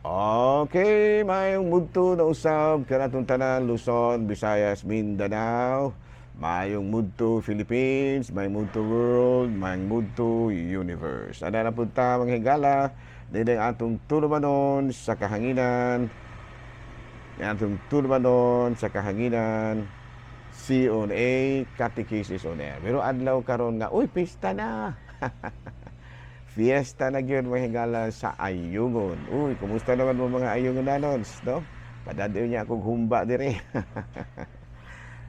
Okay, mayong mudto na usab kanatong tanan Luzon, Visayas, Mindanao. Mayong mudto Philippines, may mudto world, may mudto universe. Ana na pud ta mga higala, dinay atong tulumanon sa kahanginan. Atong tulumanon sa kahanginan. C-on-A, Catechesis on Air. Pero adlaw karon nga, uy, pista na. Fiesta na gyud mga higala sa Ayungon. Uy, kumusta naman mo mga Ayungonanons, no? Padadayon niya akong humba dire.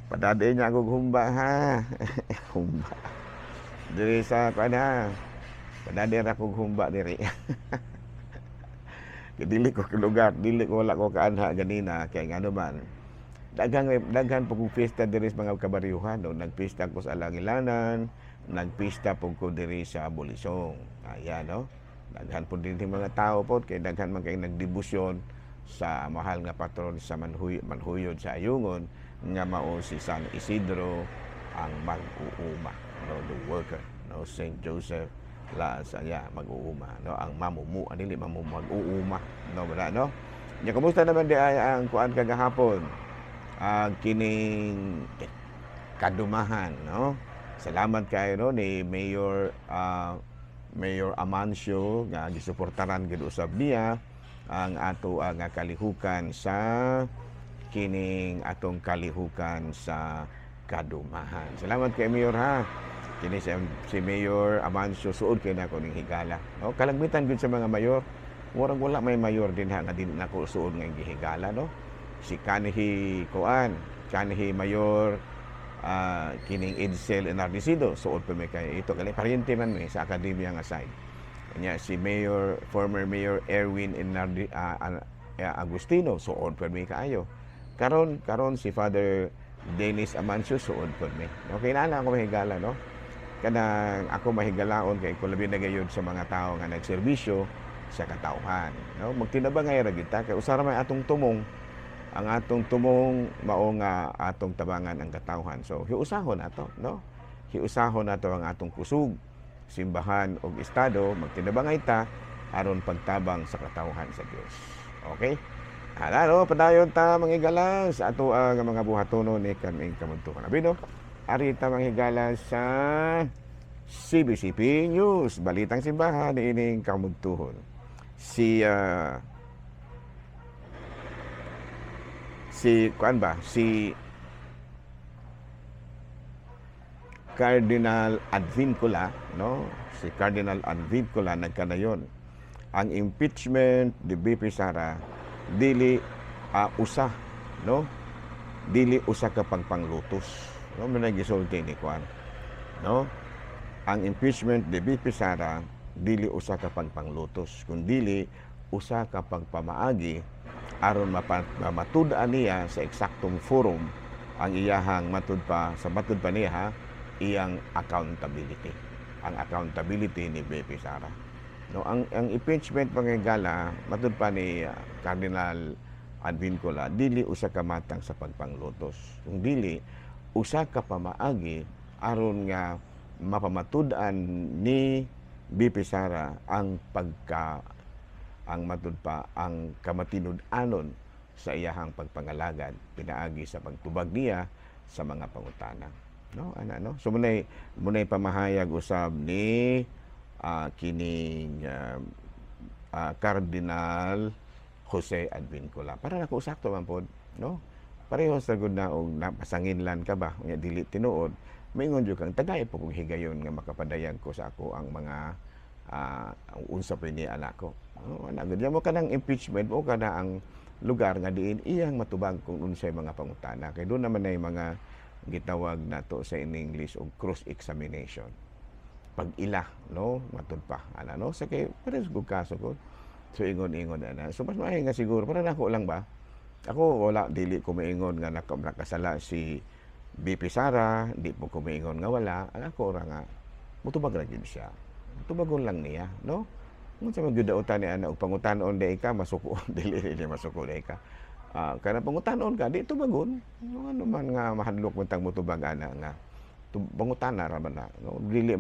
Padadayon niya akong humba ha. Humba. Dire sa kana. Padadayon akong humba dire. Dili ko lugar, dili ko wala ko kaanha ganina kay ngano man. Daghan po kong fiesta dire sa mga kabaryuhan, no? Nagpista ko sa Alangilanan, nagpista po ko diri sa Bulisong. Ayan, no? Daghan po din yung mga tao po, kay daghan man kayo nagdibusyon sa mahal nga patron sa Manhuyod sa Ayungon, nga mao si San Isidro ang mag-uuma, no? The worker, no? St. Joseph la saya mag-uuma, no? Ang mamumu, dili mag-uuma, no? Wala, no? Ya, kumusta naman di ay ang kuan kagahapon? Kining kadumahan, no? Salamat kayo, no, ni Mayor Amancio nga gisuportaran gid usab niya ang ato nga kalihukan sa kining atong kalihukan sa kadumahan. Salamat kay Mayor ha. Kini si Mayor Amancio suod kay nako ning higala. No, kalagmitan gud sa mga mayor. Murag wala may mayor din ha nga din nako suod nga gihigala, no. Si Kanhi Mayor kining Edsel Enardecido suod pa may kay ito kali paryente man may sa akademya nga side kanya si former Mayor Erwin Agustino suod pa may kaayo karon si Father Dennis Amancio suod pa may okay na ako mahigala, no, kanang ako mahigalaon kay kung labi na gayud sa mga tao nga nagserbisyo sa katawhan, no, magtinabangay ra gid ta kay usara may atong tumong. Ang atong tumong mao nga atong tabangan ang katawhan. So hiusahon nato, no? Hiusahon nato ang atong kusog, simbahan ug estado, magtinabangay ta aron pagtabang sa katawhan sa Dios. Okay? Ala, no, padayon ta manghigala sa ato nga mga buhatonon ni kaning kamuntuhan. Abi, no? Ari ta manghigala sa CBCP News, balitang simbahan ni ining kamuntuhon. Si Cardinal Advincula, no? Si Cardinal Advincula nagkanayon. Ang impeachment ni BP Sara dili usa, no? Dili usa ka pangpanglutos. No, man gisulti ni Juan. No? Ang impeachment ni BP Sara dili usa ka pangpanglutos, kundi usa ka pagpamaagi aron matud-an niya sa eksaktong forum ang iyahang matud pa niya iyang accountability. Ang accountability ni BP Sara. No, ang impeachment panghigala matud pa ni Cardinal Advincula dili usa ka matang sa pagpanglutos. Kung dili usa ka pamaagi aron nga mapamatud-an ni BP Sara ang matud pa ang kamatinud-anon sa iyahang pagpangalagad pinaagi sa pagtubag niya sa mga pangutana, no, ana, no. So munay pamahayag usab ni kining Cardinal Jose Advincula para nako sakto man pod, no, pareho sa gud na og napasanginlan ka ba unya dili tinuod maingon jud kang tagay po kong higayon nga makapadayag ko sa ako ang mga ang unsa pa ni anak ko. Ana gud mo kanang impeachment mo kada ang lugar nga diin iyang matubag kung unsay mga pangutana kay doon naman ay mga gitawag nato sa in English og cross examination. Pag ila, no, matud pa ana, no, sa kay pares gud kaso ko. So ingon ana. So mas maayo nga siguro para nako lang ba. Ako wala dili ko maingon nga nakasala si BP Sara, di po ko maingon nga wala. Ang ako ra nga mutubag ra gid siya. Tubagon lang niya, no? Kung sa magyudautan ni ana og pangutanon day ka masuko dili masuko day ka. Kana pangutanon ka di tubagon. Ano man nga mahadlok man tang motubag ana nga pangutana ra man na, no? Dili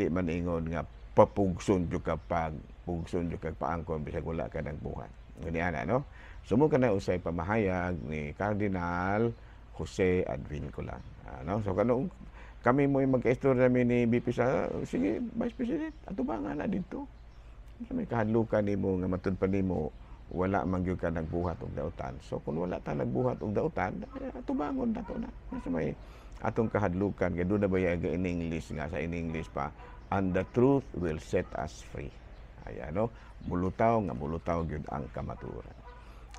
man ingon nga papugson jud ka pag pugson jud kag paangkon bisag wala ka nagbuhat. Gani ana no. Sumo ka na usay pamahayag ni Cardinal Jose Advincula. No? So kanong kami mo magka-istorya namin ni BP sa sige Vice President ato ba nga na dito. Sa may kahadlukan nimo nga matud pa nimo wala man gyud ka nagbuhat og dautan. So kung wala ta nagbuhat og dautan, tubangon nato na. Sa may atong kahadlukan kay doon na ba in English nga sa in English pa, and the truth will set us free. Ayan no, bulutaw gyud ang kamatuoran.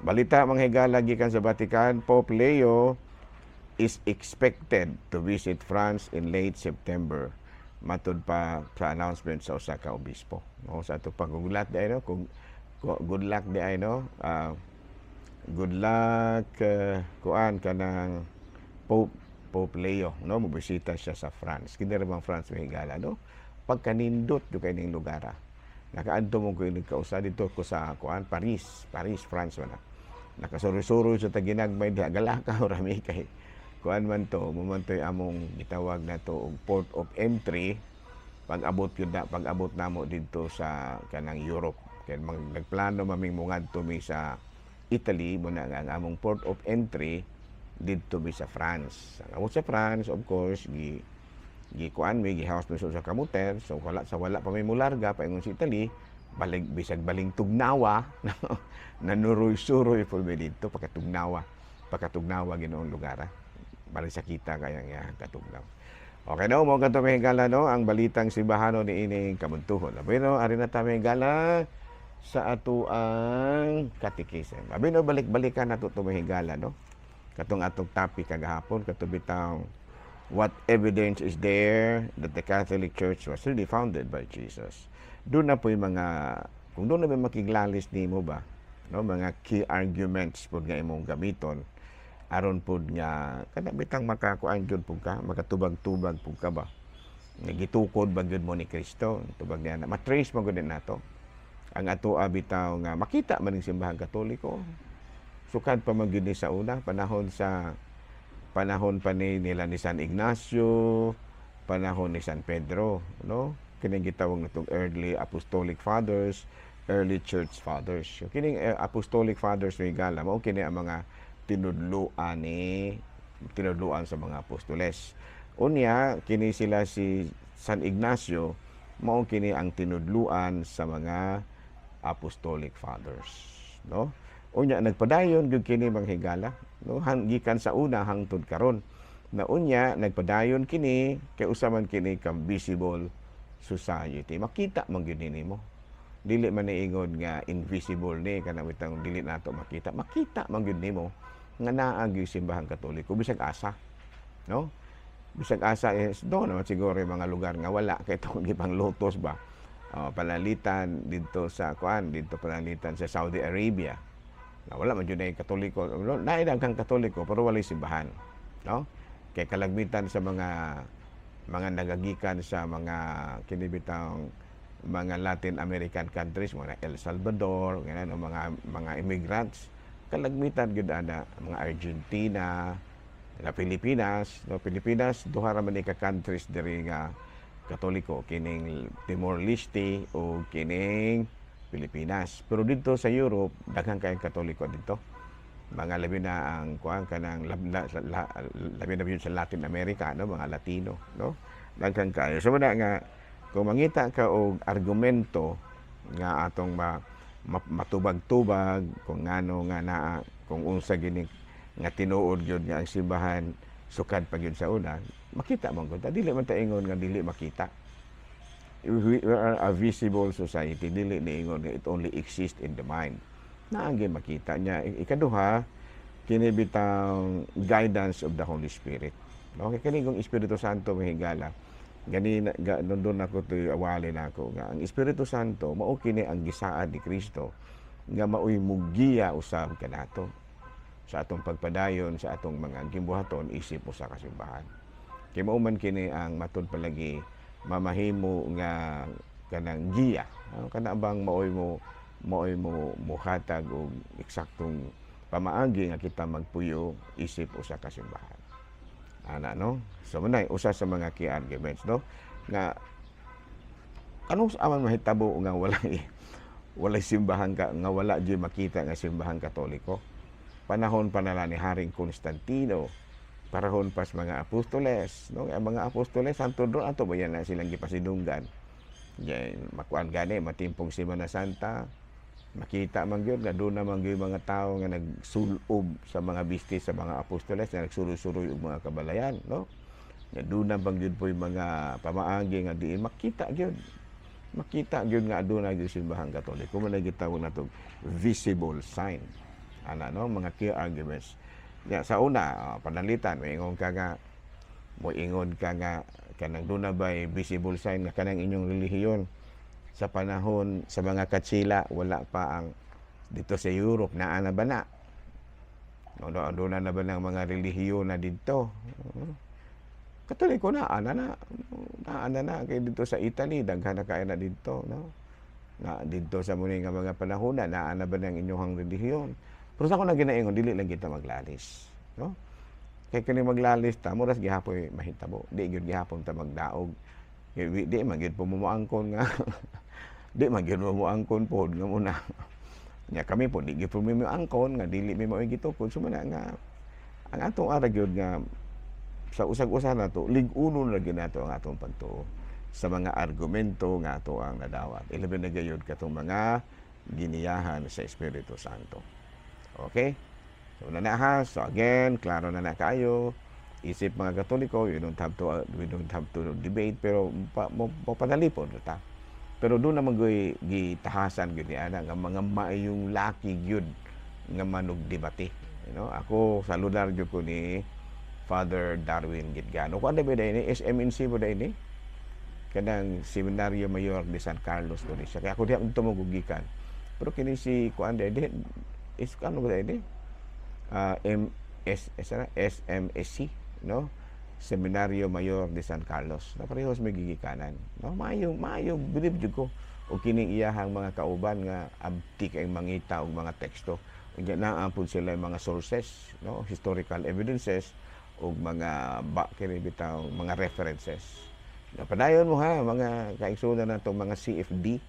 Balita mga higala gikan sa Vatican, Pope Leo is expected to visit France in late September. Matud pa sa announcement sa usa ka obispo. No, sa ato paggulat di no, kung good luck di ay no. Good luck kuan kanang Pope Leo no, mobisita siya sa France. Kini ra bang France may higala no. Pagkanindot jud kay ning lugar. Nakaadto mo ko ini kausa dito ko sa kuan Paris, France man. Nakasuro-suro sa taginagmay diha galaka ora mi kay kuan man to, mumantoy among gitawag na to og port of entry pag-abot namo didto sa kanang Europe. Kaya nagplano maming mungadto mi sa Italy mo na ang among port of entry didto mi sa France. Ang among sa France of course kuan mi gihouse mi sa kamuter, so wala pa may mularga paingon sa Italy bisag baling tugnawa nanuroy-suroy po mi didto pakatugnawa ginoong lugar. Balik sa kita kaya nga katugnaw. Okay no, mo kanto may higala no, ang balitang simbahano ni ining kabuntuhon. Pero ari na ta may higala sa ato ang catechism. Abi no, balik-balikan nato to may higala no. Katong atong topic kagahapon kato bitaw what evidence is there that the Catholic Church was really founded by Jesus. Doon na po yung mga, kung doon na may makiglalis nimo ba, no, mga key arguments po nga imong gamiton aron pud nga kada bitang makakuan jud pud ka, makatubag-tubag pud ka ba, nagitukod ba jud mo ni Kristo, tubag niya na matrace mo gud nato ang ato bitaw nga makita man ning simbahan Katoliko sukad pa man gyud sa una panahon pa nila ni San Ignacio, panahon ni San Pedro, no, kining gitawag natong early apostolic fathers, early church fathers. So, kining apostolic fathers may gala mao kini ang mga tinudluan sa mga apostoles. Unya kini sila si San Ignacio mao kini ang tinudluan sa mga apostolic fathers, no? Unya nagpadayon gyud kini mga higala, no, gikan sa una hangtod karon. Na unya nagpadayon kini kay usa man kini ka visible society. Makita man gyud nimo. Dili man niingon nga invisible ni kana bitang dili nato makita. Makita man gyud nimo nga naa gyud simbahan Katoliko bisag asa, no? Bisag asa is do naman siguro yung mga lugar nga wala kay tungod gipang lotos ba. Panalitan dito sa panalitan sa Saudi Arabia. Na wala man jud ay Katoliko, naay kang Katoliko pero wala simbahan, no? Kay kalagmitan sa mga nagagikan sa mga kinibitang mga Latin American countries, mga El Salvador, ganun, mga immigrants, kalagmitan gud ana mga Argentina, na Pilipinas, no, Pilipinas duha ra man ka countries diri nga Katoliko, kining Timor Leste o kining Pilipinas. Pero dito sa Europe daghang kayong Katoliko dito. Mga labi na ang kanang labi na yun sa Latin America, no, mga Latino, no. Daghang kayo. So nga kung mangita ka og argumento nga atong matubag-tubag kung ngano nga naa kung unsa gini nga tinuod gyud nga ang simbahan sukad pa gyud sa una, makita man gud. Dili man ta ingon nga dili makita. We are a visible society, dili ni ingon nga it only exists in the mind. Naangin makita niya. Ikaduha, kini bitang guidance of the Holy Spirit. Okay, kanigong Espiritu Santo mahigala. Ganina nondon ako to awali nako nga ang Espiritu Santo mao kini ang gisaad ni Kristo nga maoy mugiya usab kanato sa atong pagpadayon sa atong mga gimbuhaton isip sa kasimbahan. Kay mao man kini ang matud palagi mamahimo nga kanang giya. Kana bang maoy mo muhatag og eksaktong pamaagi nga kita magpuyo isip sa kasimbahan. Ana no, so manay usa sa mga key arguments no nga anong amang mahitabo nga walay simbahan ka nga wala di makita nga simbahan Katoliko. Panahon pa nala ni Haring Constantino, panahon pas mga apostoles, no? Ang mga apostoles santo doon ato ba yan na silang gipasidunggan. Yan, makuan gani matimpong Semana Santa, makita man gyud nga doon naman gyud mga tao nga nagsulob sa mga bistis sa mga apostoles nga nagsuroy-suroy og mga kabalayan, no? Nga doon na bang gyud po yung mga pamaagi nga diin makita gyud. Makita gyud nga aduna gyud simbahan Katoliko mo na gitawag nato visible sign. Ana no mga key arguments. Ya, sa una, panalitan moingon ka nga kanang doon na ba'y visible sign nga kanang inyong relihiyon sa panahon sa mga Katsila wala pa ang dito sa Europe naa na ba na? No, doon na ba ng mga relihiyon na dito? Katoliko na kay dito sa Italy daghan na kay na dito, no? Na dito sa muni nga mga panahon na ba ng inyong relihiyon? Pero sa ako na ginaingon dili lang kita maglalis, no? Kay kini maglalis ta muras gihapoy mahitabo. Di gyud gihapon ta magdaog. Di man gyud pumuangkon nga. Di man gyud pumuangkon pod nga muna. Nya kami po di gyud pumuangkon nga dili mi mao gitukod sumana nga ang atong ara gyud nga sa usag-usa nato lig-uno na gyud nato ang atong pagtuo sa mga argumento nga ato ang nadawat. Ilabi na gayud katong mga giniyahan sa Espiritu Santo. Okay? So, so again, klaro na kayo. Isip mga Katoliko, we don't have to debate, pero mapadali po ta. Pero doon naman gitahasan gyud ni ana nga mga maayong laki gyud nga manugdebate. You know, ako saludar gyud ko ni Father Darwin Gitgano. Kung ano ba ini SMNC mo ini? Kanang Seminario Mayor de San Carlos do siya. Kaya ako di ako tumugugikan. Pero kini si kuan de is ano ba ini? SMSC, no? Seminario Mayor de San Carlos. Na parehas may gigikanan. No, maayo bilib jud ko og kining iyahang mga kauban nga abti kay mangita og mga teksto. Ug naapod sila mga sources, no? Historical evidences og mga kini bitaw mga references. Napadayon mo ha mga kaigsunan nato mga CFD.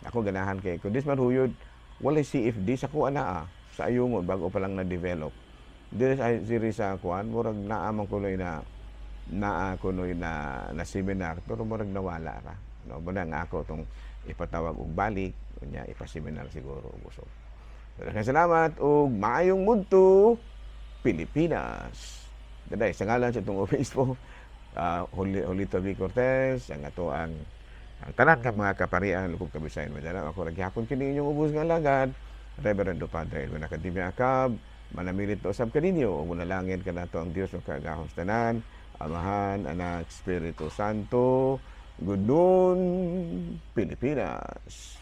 Ako ganahan kay kun dis man huyod walay CFD sa kuan naa sa ayungod bago pa lang na-develop. Diri sa kuan murag naamang kunoy na seminar pero murag nawala ra. No, banda nga ako tong ipatawag og balik unya ipaseminar siguro og usog. Salamat ug maayong mudto Pilipinas. Daday sa ngalan sa itong Facebook, Julito V. Cortez, ang ato ang tanan ka mga kaparian lukog Kabisayan madala ako ragyapon kini inyong ubos nga lagad. Reverendo Padre Elwin Academia Akab, manamilit to usab kaninyo ug manalangin kanato ang Dios ug kagahom tanan, Amahan, Anak, Espiritu Santo. Good noon, Pilipinas.